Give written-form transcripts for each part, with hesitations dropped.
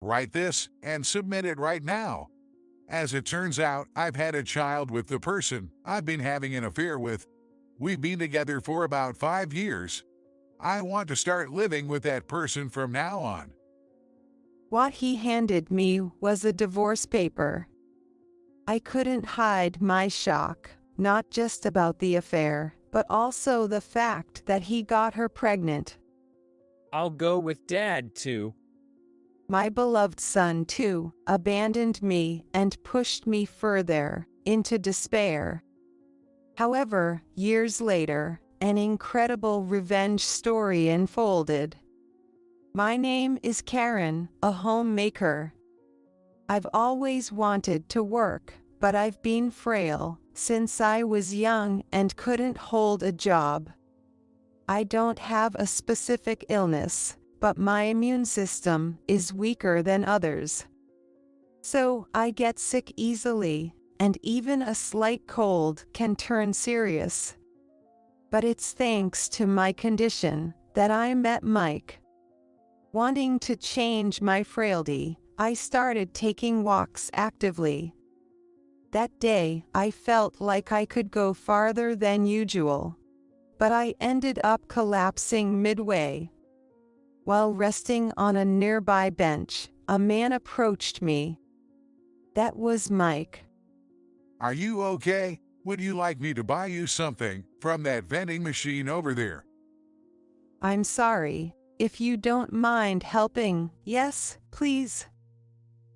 Write this and submit it right now. As it turns out, I've had a child with the person I've been having an affair with. We've been together for about 5 years. I want to start living with that person from now on. What he handed me was a divorce paper. I couldn't hide my shock, not just about the affair, but also the fact that he got her pregnant. I'll go with Dad too. My beloved son, too, abandoned me and pushed me further into despair. However, years later, an incredible revenge story unfolded. My name is Karen, a homemaker. I've always wanted to work, but I've been frail since I was young and couldn't hold a job. I don't have a specific illness, but my immune system is weaker than others. So I get sick easily, and even a slight cold can turn serious. But it's thanks to my condition that I met Mike. Wanting to change my frailty, I started taking walks actively. That day, I felt like I could go farther than usual, but I ended up collapsing midway. While resting on a nearby bench, a man approached me. That was Mike. Are you okay? Would you like me to buy you something from that vending machine over there? I'm sorry. If you don't mind helping, yes, please.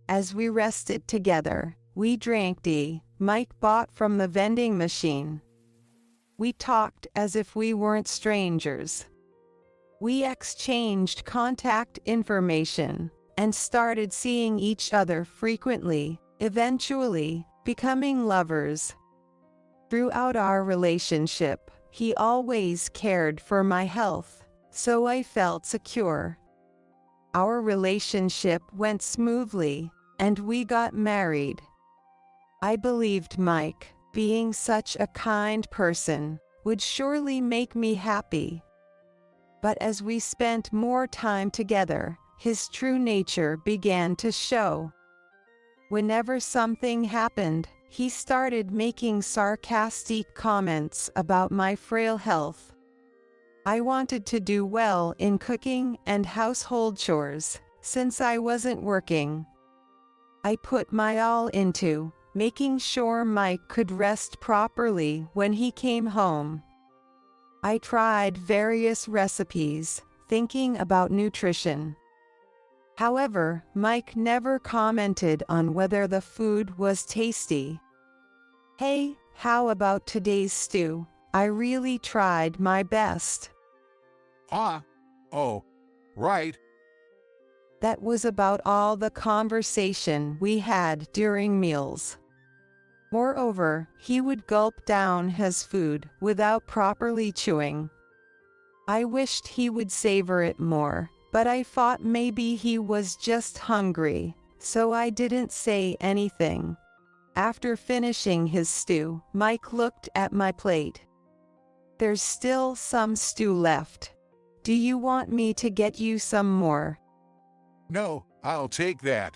As we rested together, we drank tea Mike bought from the vending machine. We talked as if we weren't strangers. We exchanged contact information and started seeing each other frequently, eventually becoming lovers. Throughout our relationship, he always cared for my health, so I felt secure. Our relationship went smoothly, and we got married. I believed Mike, being such a kind person, would surely make me happy. But as we spent more time together, his true nature began to show. Whenever something happened, he started making sarcastic comments about my frail health. I wanted to do well in cooking and household chores, since I wasn't working. I put my all into making sure Mike could rest properly when he came home. I tried various recipes, thinking about nutrition. However, Mike never commented on whether the food was tasty. Hey, how about today's stew? I really tried my best. Oh, right. That was about all the conversation we had during meals. Moreover, he would gulp down his food without properly chewing. I wished he would savor it more, but I thought maybe he was just hungry, so I didn't say anything. After finishing his stew, Mike looked at my plate. There's still some stew left. Do you want me to get you some more? No, I'll take that.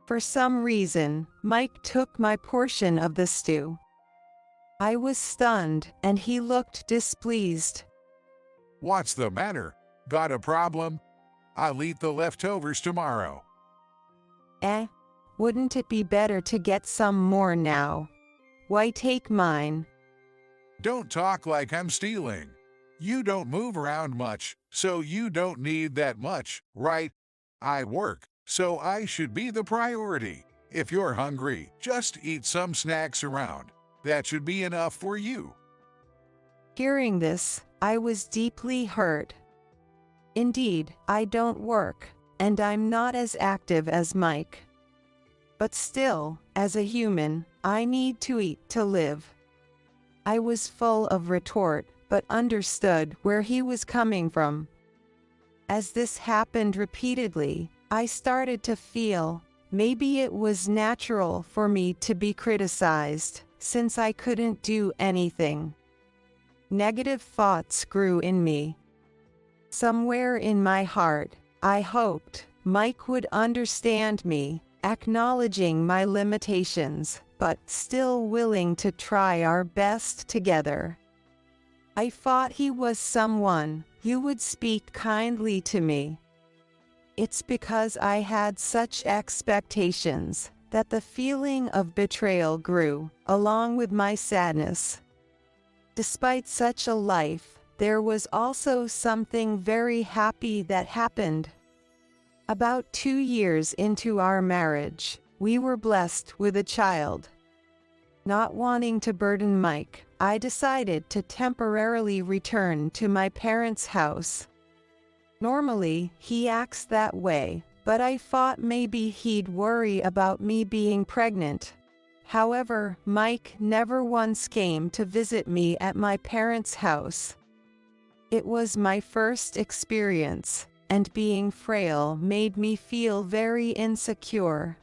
For some reason, Mike took my portion of the stew. I was stunned, and he looked displeased. What's the matter? Got a problem? I'll eat the leftovers tomorrow. Wouldn't it be better to get some more now? Why take mine? Don't talk like I'm stealing. You don't move around much, so you don't need that much, right? I work, so I should be the priority. If you're hungry, just eat some snacks around. That should be enough for you. Hearing this, I was deeply hurt. Indeed, I don't work, and I'm not as active as Mike. But still, as a human, I need to eat to live. I was full of retort, but understood where he was coming from. As this happened repeatedly, I started to feel maybe it was natural for me to be criticized, since I couldn't do anything. Negative thoughts grew in me. Somewhere in my heart, I hoped Mike would understand me, acknowledging my limitations, but still willing to try our best together. I thought he was someone who would speak kindly to me. It's because I had such expectations that the feeling of betrayal grew, along with my sadness. Despite such a life, there was also something very happy that happened. About 2 years into our marriage, we were blessed with a child. Not wanting to burden Mike, I decided to temporarily return to my parents' house. Normally, he acts that way, but I thought maybe he'd worry about me being pregnant. However, Mike never once came to visit me at my parents' house. It was my first experience, and being frail made me feel very insecure.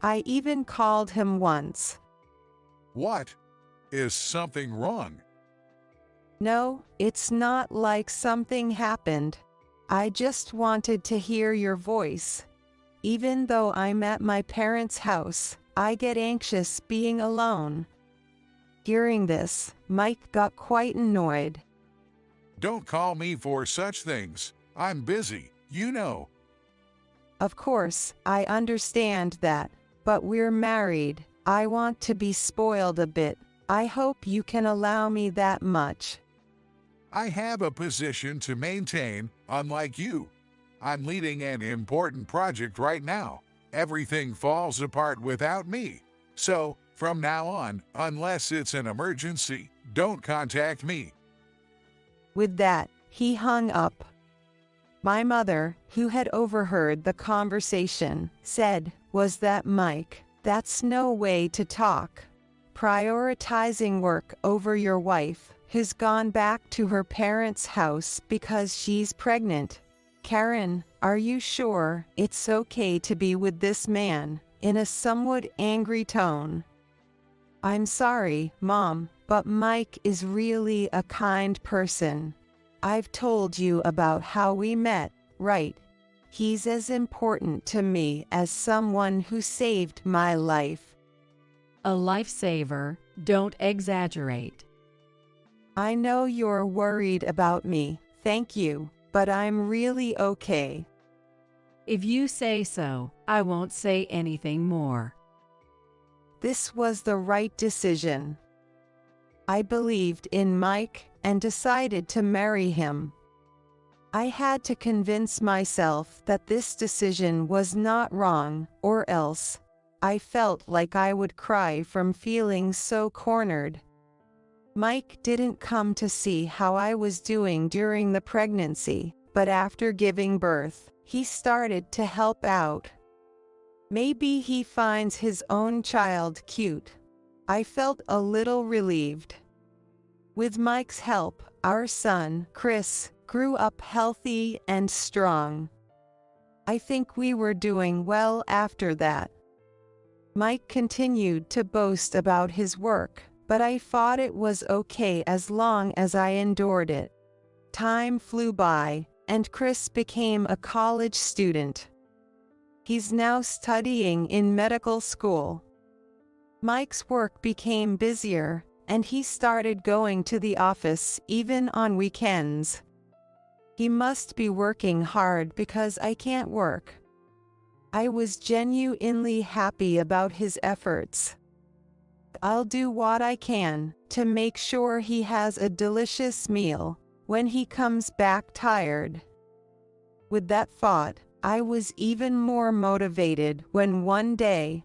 I even called him once. What? Is something wrong? No, it's not like something happened. I just wanted to hear your voice. Even though I'm at my parents' house, I get anxious being alone. Hearing this, Mike got quite annoyed. Don't call me for such things. I'm busy, you know. Of course, I understand that, but we're married. I want to be spoiled a bit. I hope you can allow me that much. I have a position to maintain, unlike you. I'm leading an important project right now. Everything falls apart without me. So, from now on, unless it's an emergency, don't contact me. With that, he hung up. My mother, who had overheard the conversation, said, "Was that Mike? That's no way to talk. Prioritizing work over your wife, who's gone back to her parents' house because she's pregnant. Karen, are you sure it's okay to be with this man?" in a somewhat angry tone. "I'm sorry, Mom, but Mike is really a kind person. I've told you about how we met, right? He's as important to me as someone who saved my life." A lifesaver, don't exaggerate. "I know you're worried about me, thank you, but I'm really okay." If you say so, I won't say anything more. This was the right decision. I believed in Mike and decided to marry him. I had to convince myself that this decision was not wrong, or else I felt like I would cry from feeling so cornered. Mike didn't come to see how I was doing during the pregnancy, but after giving birth, he started to help out. Maybe he finds his own child cute. I felt a little relieved. With Mike's help, our son, Chris, grew up healthy and strong. I think we were doing well after that. Mike continued to boast about his work, but I thought it was okay as long as I endured it. Time flew by, and Chris became a college student. He's now studying in medical school. Mike's work became busier, and he started going to the office even on weekends. He must be working hard because I can't work. I was genuinely happy about his efforts. I'll do what I can to make sure he has a delicious meal when he comes back tired. With that thought, I was even more motivated when one day,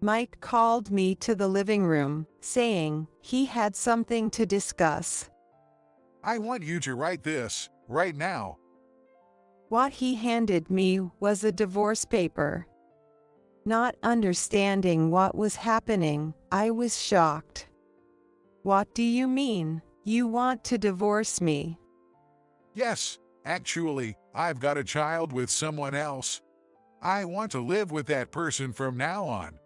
Mike called me to the living room, saying he had something to discuss. I want you to write this, right now. What he handed me was a divorce paper. Not understanding what was happening, I was shocked. "What do you mean? You want to divorce me?" Yes, actually, I've got a child with someone else. I want to live with that person from now on.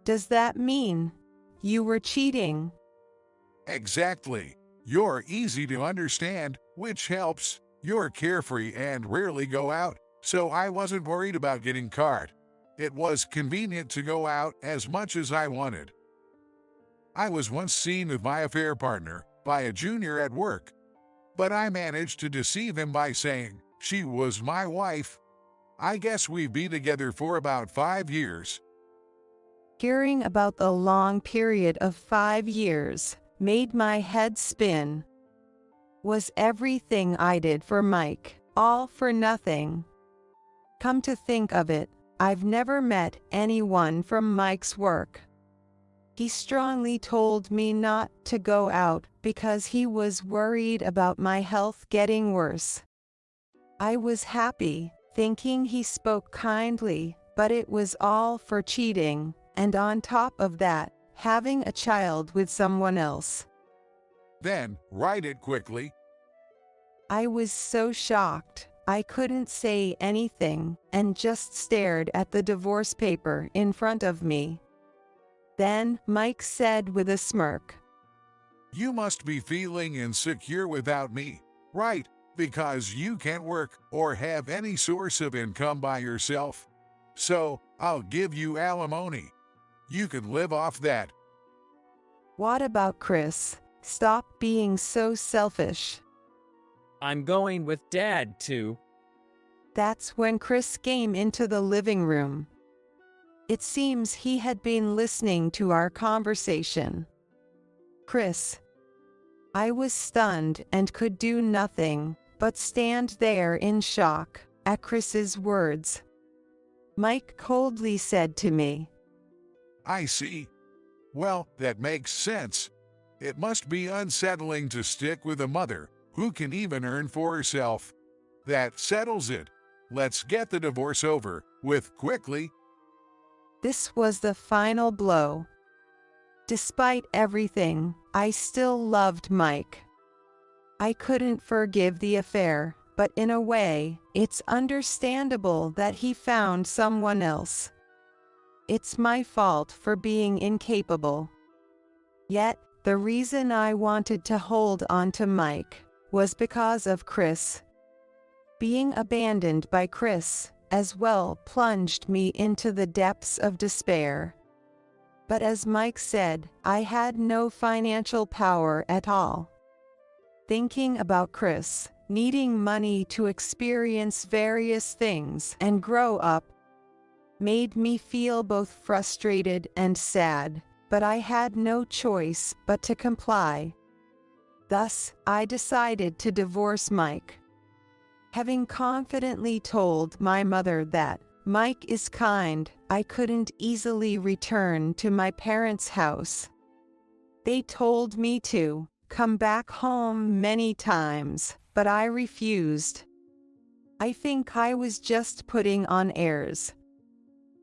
"Does that mean you were cheating?" Exactly. You're easy to understand, which helps. You're carefree and rarely go out, so I wasn't worried about getting caught. It was convenient to go out as much as I wanted. I was once seen with my affair partner by a junior at work, but I managed to deceive him by saying she was my wife. I guess we've been together for about 5 years. Hearing about the long period of 5 years made my head spin. Was everything I did for Mike all for nothing? Come to think of it, I've never met anyone from Mike's work. He strongly told me not to go out because he was worried about my health getting worse. I was happy, thinking he spoke kindly, but it was all for cheating, and on top of that, having a child with someone else. Then, write it quickly. I was so shocked, I couldn't say anything and just stared at the divorce paper in front of me. Then Mike said with a smirk, You must be feeling insecure without me, right? Because you can't work or have any source of income by yourself. So, I'll give you alimony. You can live off that. What about Chris? Stop being so selfish. I'm going with Dad too. That's when Chris came into the living room. It seems he had been listening to our conversation. Chris. I was stunned and could do nothing but stand there in shock at Chris's words. Mike coldly said to me, I see. Well, that makes sense. It must be unsettling to stick with a mother who can even earn for herself. That settles it. Let's get the divorce over with quickly. This was the final blow. Despite everything, I still loved Mike. I couldn't forgive the affair, but in a way, it's understandable that he found someone else. It's my fault for being incapable. Yet, the reason I wanted to hold on to Mike was because of Chris. Being abandoned by Chris, as well, plunged me into the depths of despair. But as Mike said, I had no financial power at all. Thinking about Chris, needing money to experience various things and grow up, made me feel both frustrated and sad, but I had no choice but to comply. Thus, I decided to divorce Mike. Having confidently told my mother that Mike is kind, I couldn't easily return to my parents' house. They told me to come back home many times, but I refused. I think I was just putting on airs.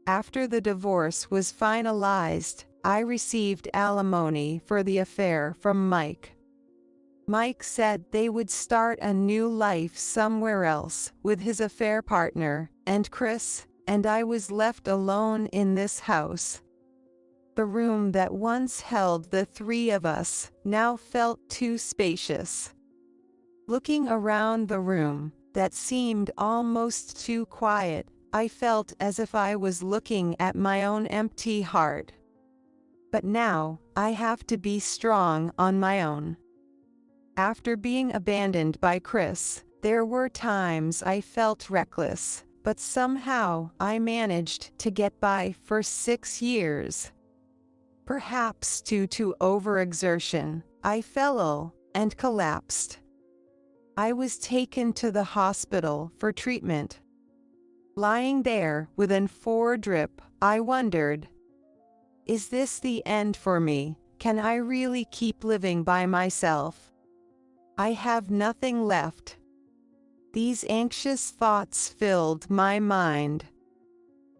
After the divorce was finalized, I received alimony for the affair from Mike. Mike said they would start a new life somewhere else with his affair partner and Chris, and I was left alone in this house. The room that once held the three of us now felt too spacious. Looking around the room, that seemed almost too quiet, I felt as if I was looking at my own empty heart. But now, I have to be strong on my own. After being abandoned by Chris, there were times I felt reckless, but somehow I managed to get by for 6 years. Perhaps due to overexertion, I fell ill and collapsed. I was taken to the hospital for treatment. Lying there with an 4 drip, I wondered, is this the end for me? Can I really keep living by myself? I have nothing left. These anxious thoughts filled my mind.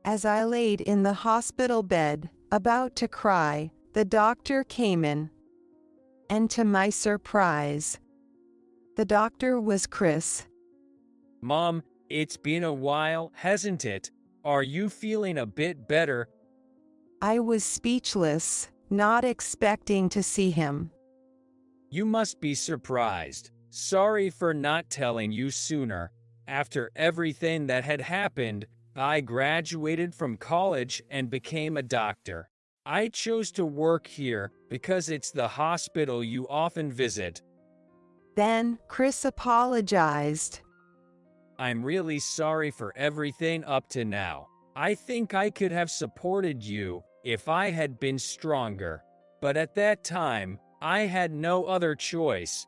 As I laid in the hospital bed, about to cry, the doctor came in. And to my surprise, the doctor was Chris. Mom, it's been a while, hasn't it? Are you feeling a bit better? I was speechless, not expecting to see him. You must be surprised. Sorry for not telling you sooner. After everything that had happened, I graduated from college and became a doctor. I chose to work here because it's the hospital you often visit. Then Chris apologized. I'm really sorry for everything up to now. I think I could have supported you if I had been stronger. But at that time, I had no other choice.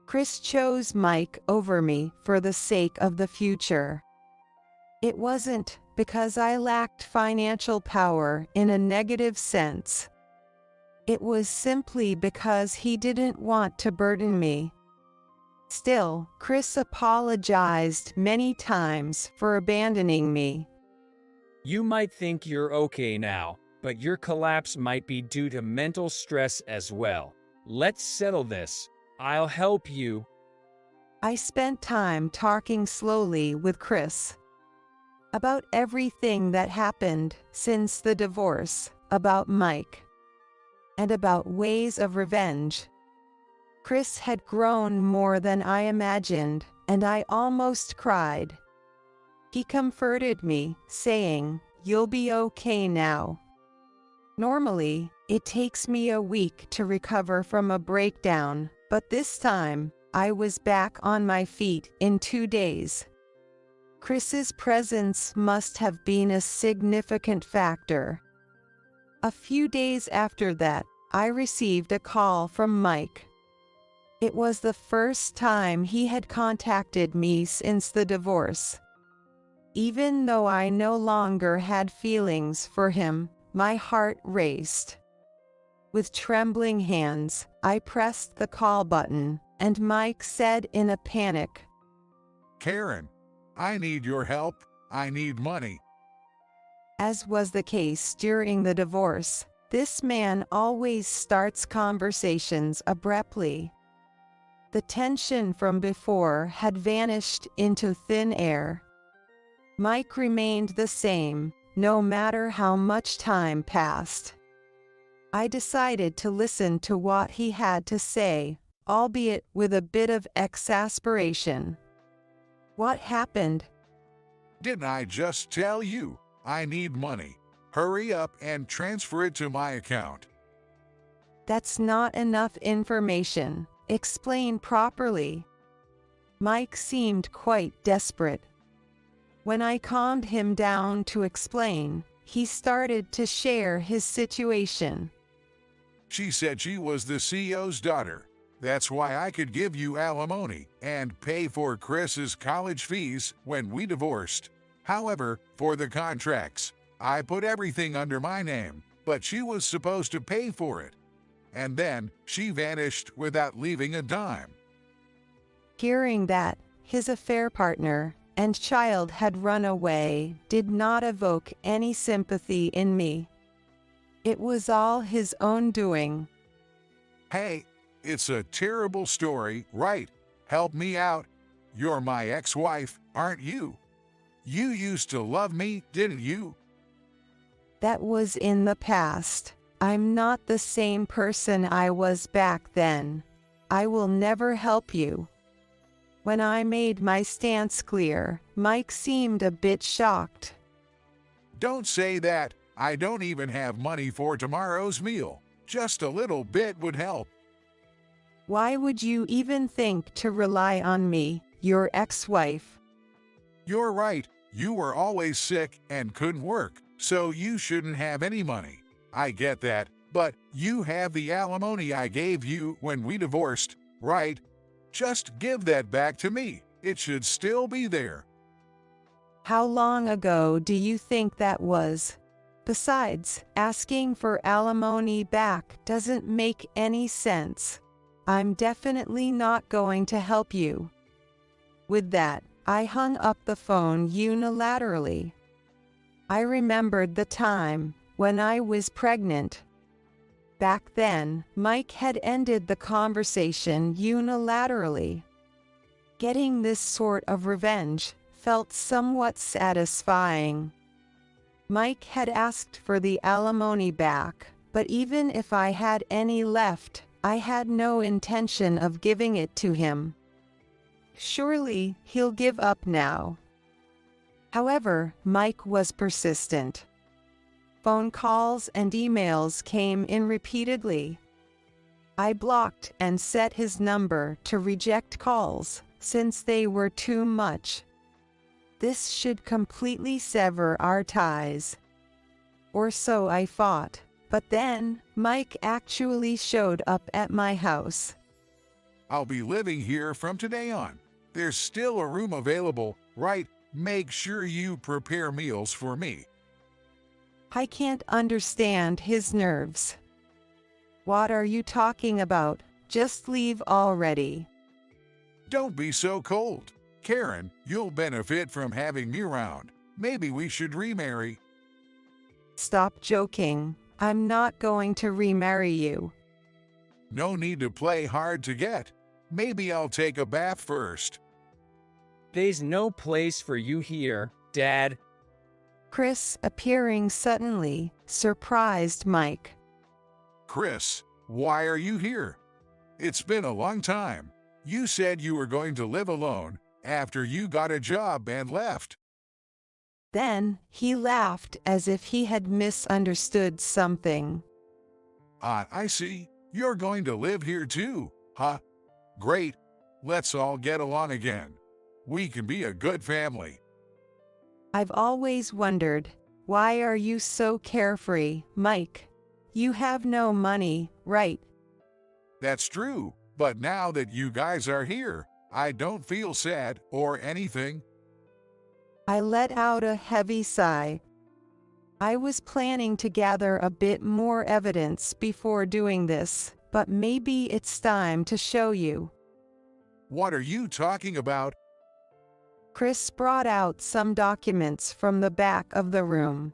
Chris chose Mike over me for the sake of the future. It wasn't because I lacked financial power in a negative sense. It was simply because he didn't want to burden me. Still, Chris apologized many times for abandoning me. You might think you're okay now, but your collapse might be due to mental stress as well. Let's settle this. I'll help you. I spent time talking slowly with Chris about everything that happened since the divorce, about Mike, and about ways of revenge. Chris had grown more than I imagined, and I almost cried. He comforted me, saying, "You'll be okay now." Normally, it takes me a week to recover from a breakdown, but this time, I was back on my feet in 2 days. Chris's presence must have been a significant factor. A few days after that, I received a call from Mike. It was the first time he had contacted me since the divorce. Even though I no longer had feelings for him, my heart raced. With trembling hands, I pressed the call button, and Mike said in a panic, Karen, I need your help. I need money. As was the case during the divorce, this man always starts conversations abruptly. The tension from before had vanished into thin air. Mike remained the same, no matter how much time passed. I decided to listen to what he had to say, albeit with a bit of exasperation. What happened? Didn't I just tell you? I need money. Hurry up and transfer it to my account. That's not enough information. Explain properly. Mike seemed quite desperate. When I calmed him down to explain, he started to share his situation. She said she was the CEO's daughter. That's why I could give you alimony and pay for Chris's college fees when we divorced. However, for the contracts, I put everything under my name, but she was supposed to pay for it. And then she vanished without leaving a dime. Hearing that his affair partner and child had run away did not evoke any sympathy in me. It was all his own doing. Hey, it's a terrible story, right? Help me out. You're my ex-wife, aren't you? You used to love me, didn't you? That was in the past. I'm not the same person I was back then. I will never help you. When I made my stance clear, Mike seemed a bit shocked. Don't say that. I don't even have money for tomorrow's meal. Just a little bit would help. Why would you even think to rely on me, your ex-wife? You're right. You were always sick and couldn't work, so you shouldn't have any money. I get that, but you have the alimony I gave you when we divorced, right? Just give that back to me. It should still be there. How long ago do you think that was? Besides, asking for alimony back doesn't make any sense. I'm definitely not going to help you. With that, I hung up the phone unilaterally. I remembered the time when I was pregnant. Back then, Mike had ended the conversation unilaterally. Getting this sort of revenge felt somewhat satisfying. Mike had asked for the alimony back, but even if I had any left, I had no intention of giving it to him. Surely he'll give up now. However, Mike was persistent. Phone calls and emails came in repeatedly. I blocked and set his number to reject calls since they were too much. This should completely sever our ties. Or so I thought, but then Mike actually showed up at my house. I'll be living here from today on. There's still a room available, right? Make sure you prepare meals for me. I can't understand his nerves. What are you talking about? Just leave already. Don't be so cold. Karen, you'll benefit from having me around. Maybe we should remarry. Stop joking. I'm not going to remarry you. No need to play hard to get. Maybe I'll take a bath first. There's no place for you here, Dad. Chris, appearing suddenly, surprised Mike. Chris, why are you here? It's been a long time. You said you were going to live alone after you got a job and left. Then he laughed as if he had misunderstood something. Ah, I see. You're going to live here too, huh? Great. Let's all get along again. We can be a good family. I've always wondered, why are you so carefree, Mike? You have no money, right? That's true, but now that you guys are here, I don't feel sad or anything. I let out a heavy sigh. I was planning to gather a bit more evidence before doing this, but maybe it's time to show you. What are you talking about? Chris brought out some documents from the back of the room.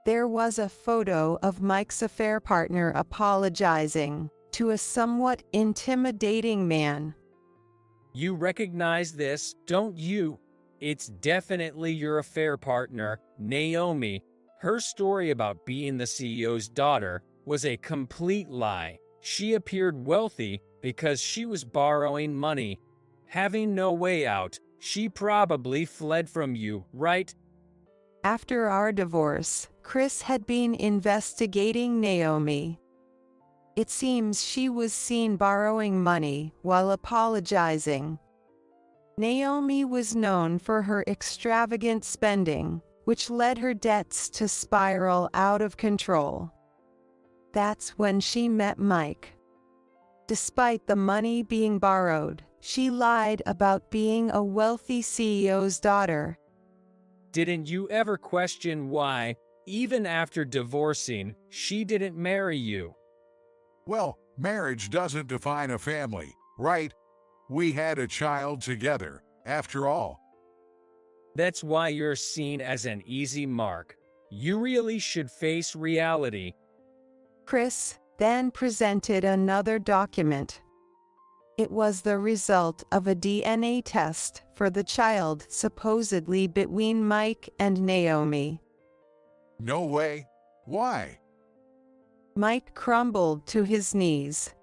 There was a photo of Mike's affair partner apologizing to a somewhat intimidating man. You recognize this, don't you? It's definitely your affair partner, Naomi. Her story about being the CEO's daughter was a complete lie. She appeared wealthy because she was borrowing money. Having no way out, she probably fled from you, right? After our divorce, Chris had been investigating Naomi. It seems she was seen borrowing money while apologizing. Naomi was known for her extravagant spending, which led her debts to spiral out of control. That's when she met Mike. Despite the money being borrowed, she lied about being a wealthy CEO's daughter. Didn't you ever question why, even after divorcing, she didn't marry you? Well, marriage doesn't define a family, right? We had a child together, after all. That's why you're seen as an easy mark. You really should face reality. Chris then presented another document. It was the result of a DNA test for the child supposedly between Mike and Naomi. No way. Why? Mike crumbled to his knees.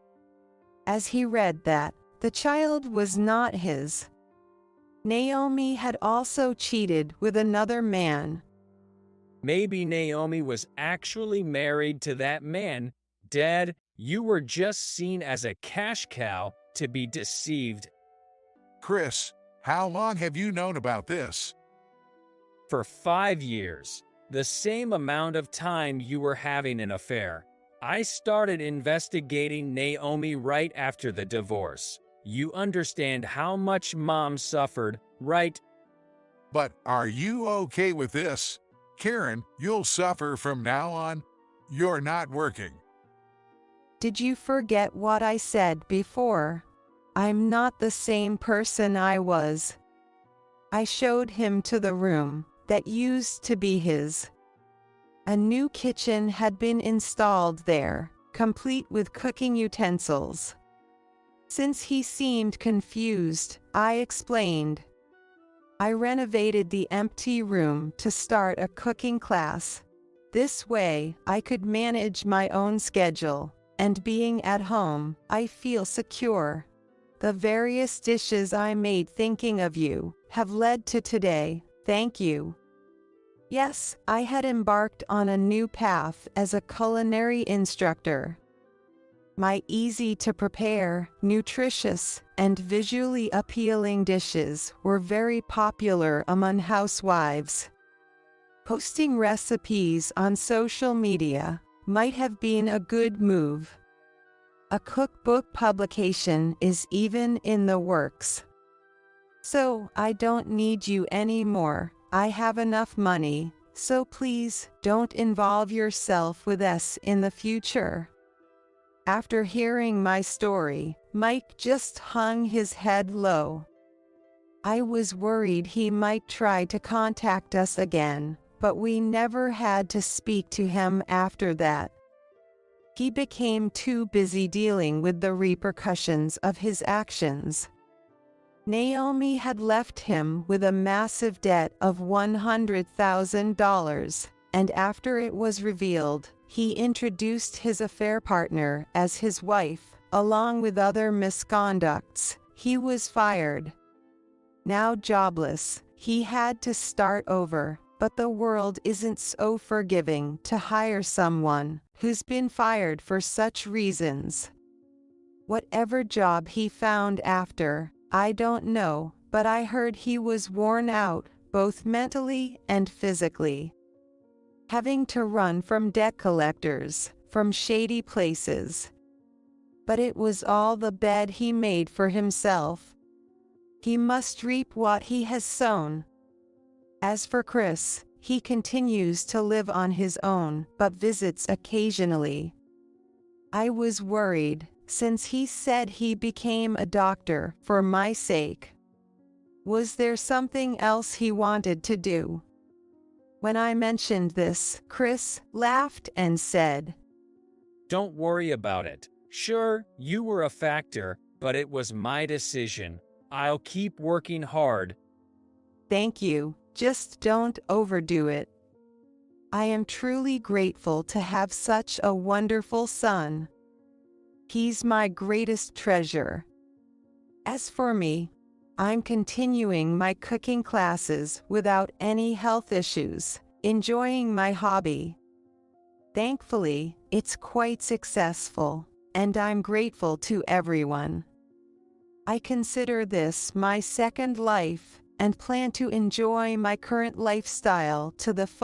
As he read that, the child was not his. Naomi had also cheated with another man. Maybe Naomi was actually married to that man. Dad, you were just seen as a cash cow to be deceived. Chris, how long have you known about this? For 5 years, the same amount of time you were having an affair. I started investigating Naomi right after the divorce. You understand how much Mom suffered, right? But are you okay with this? Karen, you'll suffer from now on. You're not working. Did you forget what I said before? I'm not the same person I was. I showed him to the room that used to be his. A new kitchen had been installed there, complete with cooking utensils. Since he seemed confused, I explained. I renovated the empty room to start a cooking class. This way, I could manage my own schedule, and being at home, I feel secure. The various dishes I made thinking of you have led to today. Thank you. Yes, I had embarked on a new path as a culinary instructor. My easy-to-prepare, nutritious, and visually appealing dishes were very popular among housewives. Posting recipes on social media might have been a good move. A cookbook publication is even in the works. So, I don't need you anymore. I have enough money, so please don't involve yourself with us in the future. After hearing my story, Mike just hung his head low. I was worried he might try to contact us again, but we never had to speak to him after that. He became too busy dealing with the repercussions of his actions. Naomi had left him with a massive debt of $100,000, and after it was revealed, he introduced his affair partner as his wife, along with other misconducts. He was fired. Now jobless, he had to start over, but the world isn't so forgiving to hire someone who's been fired for such reasons. Whatever job he found after, I don't know, but I heard he was worn out, both mentally and physically. Having to run from debt collectors, from shady places. But it was all the bed he made for himself. He must reap what he has sown. As for Chris, he continues to live on his own, but visits occasionally. I was worried, since he said he became a doctor for my sake. Was there something else he wanted to do? When I mentioned this, Chris laughed and said, Don't worry about it. Sure, you were a factor, but it was my decision. I'll keep working hard. Thank you, just don't overdo it. I am truly grateful to have such a wonderful son. He's my greatest treasure. As for me, I'm continuing my cooking classes without any health issues, enjoying my hobby. Thankfully, it's quite successful, and I'm grateful to everyone. I consider this my second life and plan to enjoy my current lifestyle to the fullest.